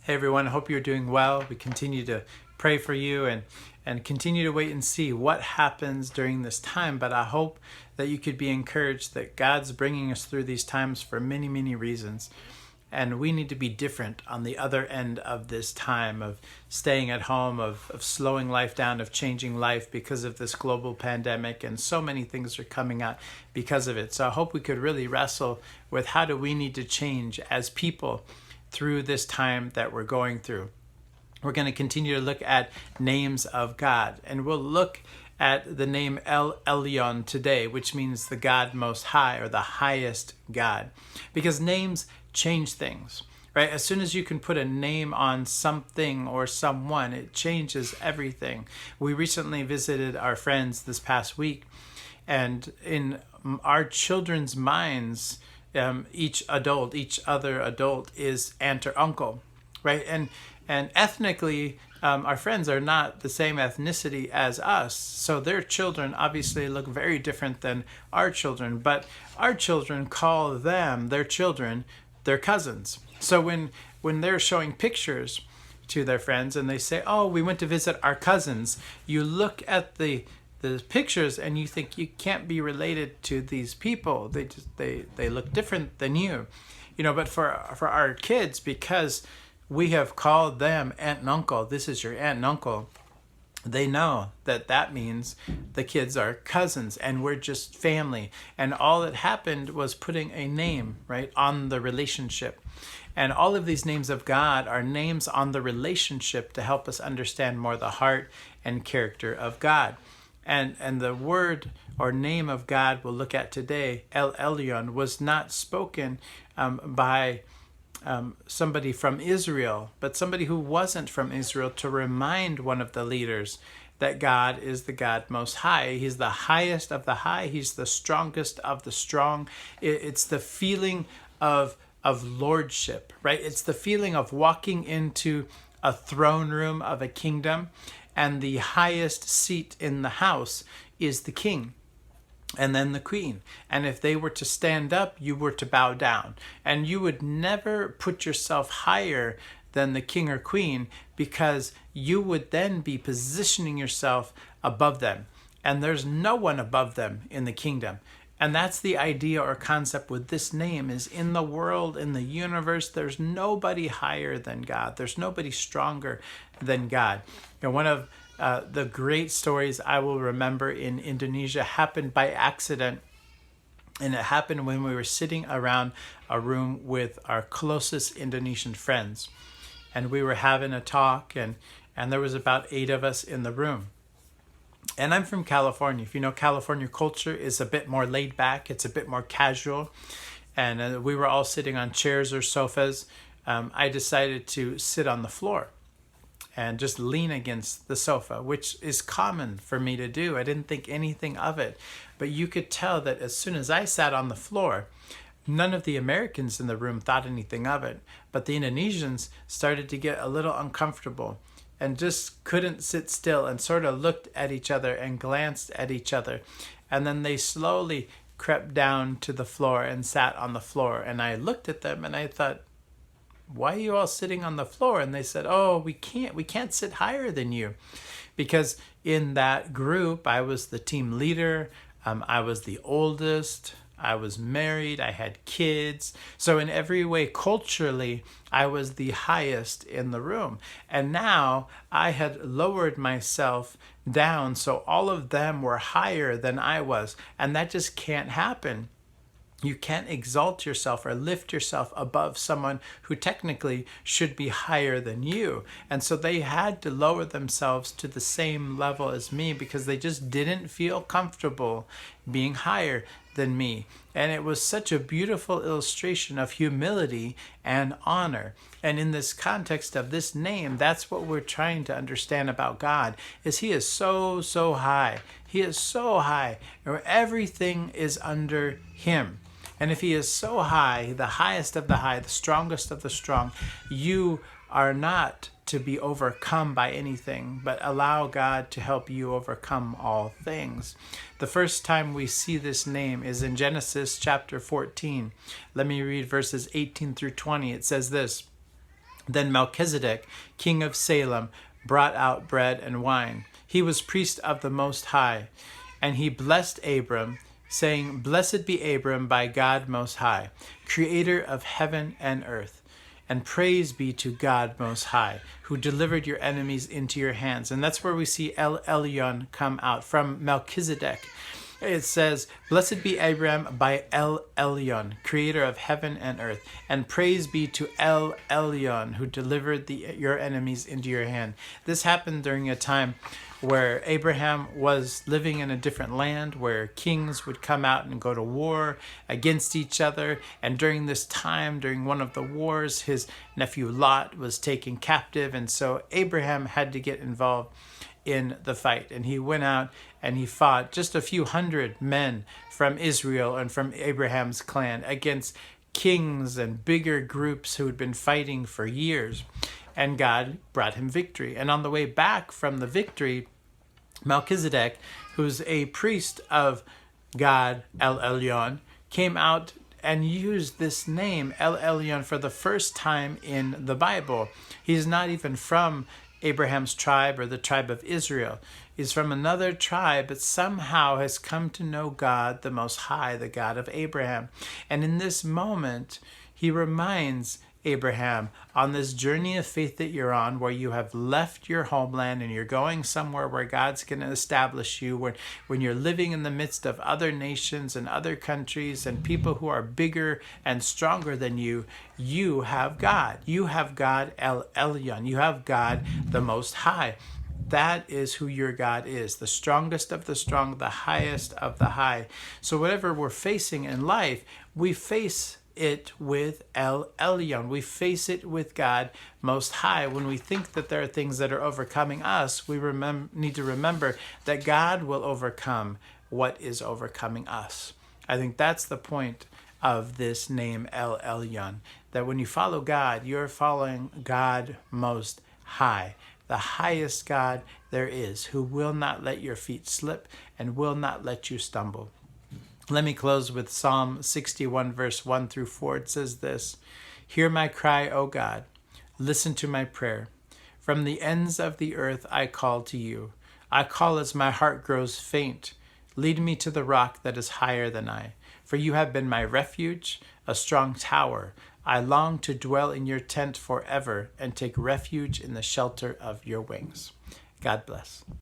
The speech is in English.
Hey everyone, I hope you're doing well. We continue to pray for you and continue to wait and see what happens during this time. But I hope that you could be encouraged that God's bringing us through these times for many, many reasons. And we need to be different on the other end of this time of staying at home, of slowing life down, of changing life because of this global pandemic. And so many things are coming out because of it. So I hope we could really wrestle with how do we need to change as people through this time that we're going through. We're going to continue to look at names of God, and we'll look at the name Elyon today, which means the God Most High, or the highest God, because names change things, right? As soon as you can put a name on something or someone, it changes everything. We recently visited our friends this past week, and in our children's minds, each other adult is aunt or uncle, right? And ethnically, our friends are not the same ethnicity as us, so their children obviously look very different than our children. But our children call them, their children, their cousins. So when they're showing pictures to their friends and they say, "Oh, we went to visit our cousins," you look at the pictures and you think you can't be related to these people. They look different than you, But for our kids, because we have called them aunt and uncle, this is your aunt and uncle, they know that means the kids are cousins and we're just family. And all that happened was putting a name, right, on the relationship. And all of these names of God are names on the relationship to help us understand more the heart and character of God. And the word or name of God we'll look at today, Elyon, was not spoken by somebody from Israel, but somebody who wasn't from Israel, to remind one of the leaders that God is the God Most High. He's the highest of the high. He's the strongest of the strong. It's the feeling of lordship, right? It's the feeling of walking into a throne room of a kingdom, and the highest seat in the house is the king and then the queen. And if they were to stand up, you were to bow down. And you would never put yourself higher than the king or queen, because you would then be positioning yourself above them. And there's no one above them in the kingdom. And that's the idea or concept with this name, is in the world, in the universe, there's nobody higher than God. There's nobody stronger than God. One of the great stories I will remember in Indonesia happened by accident. And it happened when we were sitting around a room with our closest Indonesian friends. And we were having a talk, and there was about 8 of us in the room. And I'm from California. If you know, California culture is a bit more laid back. It's a bit more casual. And we were all sitting on chairs or sofas. I decided to sit on the floor and just lean against the sofa, which is common for me to do. I didn't think anything of it. But you could tell that as soon as I sat on the floor, none of the Americans in the room thought anything of it. But the Indonesians started to get a little uncomfortable and just couldn't sit still and sort of looked at each other and glanced at each other. And then they slowly crept down to the floor and sat on the floor. And I looked at them and I thought, "Why are you all sitting on the floor?" And they said, "Oh, we can't sit higher than you." Because in that group, I was the team leader. I was the oldest. I was married. I had kids. So in every way, culturally, I was the highest in the room. And now I had lowered myself down, so all of them were higher than I was. And that just can't happen. You can't exalt yourself or lift yourself above someone who technically should be higher than you. And so they had to lower themselves to the same level as me, because they just didn't feel comfortable being higher than me. And it was such a beautiful illustration of humility and honor. And in this context of this name, that's what we're trying to understand about God, is He is so, so high. He is so high. Everything is under Him. And if He is so high, the highest of the high, the strongest of the strong, you are not to be overcome by anything, but allow God to help you overcome all things. The first time we see this name is in Genesis chapter 14. Let me read verses 18 through 20. It says this: Then Melchizedek, king of Salem, brought out bread and wine. He was priest of the Most High, and he blessed Abram, saying, Blessed be Abram by God Most High, creator of heaven and earth. And praise be to God Most High, who delivered your enemies into your hands. And that's where we see Elyon come out from Melchizedek. It says, Blessed be Abram by Elyon, creator of heaven and earth. And praise be to Elyon, who delivered your enemies into your hand. This happened during a time where Abraham was living in a different land, where kings would come out and go to war against each other. And during this time, during one of the wars, his nephew Lot was taken captive. And so Abraham had to get involved in the fight. And he went out and he fought just a few hundred men from Israel and from Abraham's clan against kings and bigger groups who had been fighting for years. And God brought him victory. And on the way back from the victory, Melchizedek, who's a priest of God, Elyon, came out and used this name, Elyon, for the first time in the Bible. He's not even from Abraham's tribe or the tribe of Israel. He's from another tribe, but somehow has come to know God, the Most High, the God of Abraham. And in this moment, he reminds Abraham, on this journey of faith that you're on, where you have left your homeland and you're going somewhere where God's going to establish you, when you're living in the midst of other nations and other countries and people who are bigger and stronger than you, you have God. You have God, Elyon. You have God, the Most High. That is who your God is, the strongest of the strong, the highest of the high. So whatever we're facing in life, we face it with Elyon. We face it with God Most High. When we think that there are things that are overcoming us, we need to remember that God will overcome what is overcoming us. I think that's the point of this name Elyon, that when you follow God, you're following God Most High, the highest God there is, who will not let your feet slip and will not let you stumble. Let me close with Psalm 61, verse 1 through 4. It says this, Hear my cry, O God. Listen to my prayer. From the ends of the earth I call to you. I call as my heart grows faint. Lead me to the rock that is higher than I. For you have been my refuge, a strong tower. I long to dwell in your tent forever and take refuge in the shelter of your wings. God bless.